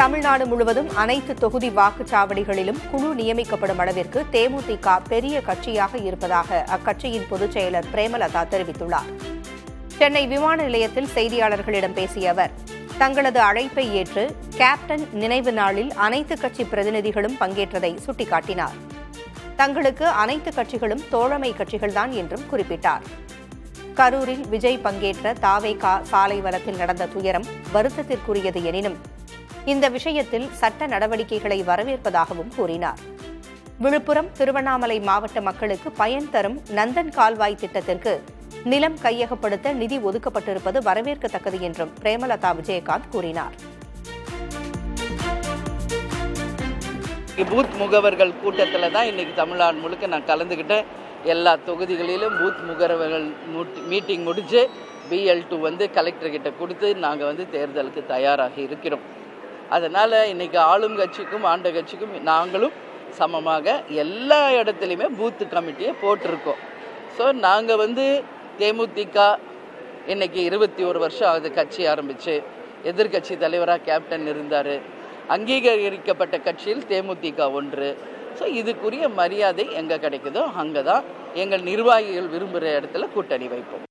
தமிழ்நாடு முழுவதும் அனைத்து தொகுதி வாக்குச்சாவடிகளிலும் குழு நியமிக்கப்படும் அளவிற்கு தேமுதிக பெரிய கட்சியாக இருப்பதாக அக்கட்சியின் பொதுச் செயலர் பிரேமலதா தெரிவித்துள்ளார். சென்னை விமான நிலையத்தில் செய்தியாளர்களிடம் பேசிய அவர், தங்களது அழைப்பை ஏற்று கேப்டன் நினைவு நாளில் அனைத்து கட்சி பிரதிநிதிகளும் பங்கேற்றதை சுட்டிக்காட்டினார். தங்களுக்கு அனைத்து கட்சிகளும் தோழமை கட்சிகள்தான் என்றும் குறிப்பிட்டார். கரூரில் விஜய் பங்கேற்ற தாவேகா சாலை வலத்தில் நடந்த துயரம் வருத்தத்திற்குரியது எனினும் இந்த விஷயத்தில் சட்ட நடவடிக்கைகளை வரவேற்பதாகவும் கூறினார். விழுப்புரம், திருவண்ணாமலை மாவட்ட மக்களுக்கு பயன் தரும் நந்தன் கால்வாய் திட்டத்திற்கு நிலம் கையகப்படுத்த நிதி ஒதுக்கப்பட்டிருப்பது வரவேற்கத்தக்கது என்றும் பிரேமலதா விஜயகாந்த் கூறினார். பூத் முகவர்கள் கூட்டத்தில் தான் இன்னைக்கு தமிழ்நாடு முழுக்க நான் கலந்துக்கிட்டேன். எல்லா தொகுதிகளிலும் பூத் முகவர்கள் மீட்டிங் முடிஞ்சு BL2 வந்து கலெக்டர்கிட்ட கொடுத்து நாங்கள் தேர்தலுக்கு தயாராகி இருக்கிறோம். அதனால் இன்றைக்கி ஆளும் கட்சிக்கும் ஆண்ட கட்சிக்கும் நாங்களும் சமமாக எல்லா இடத்துலையுமே பூத்து கமிட்டியை போட்டிருக்கோம். ஸோ நாங்கள் தேமுதிக இன்றைக்கி 21 வருஷம் ஆகுது கட்சி ஆரம்பித்து. எதிர்கட்சி தலைவராக கேப்டன் இருந்தார். அங்கீகரிக்கப்பட்ட கட்சியில் தேமுதிக ஒன்று. ஸோ இதுக்குரிய மரியாதை எங்கே கிடைக்குதோ அங்கே தான் எங்கள் நிர்வாகிகள் விரும்புகிற இடத்துல கூட்டணி வைப்போம்.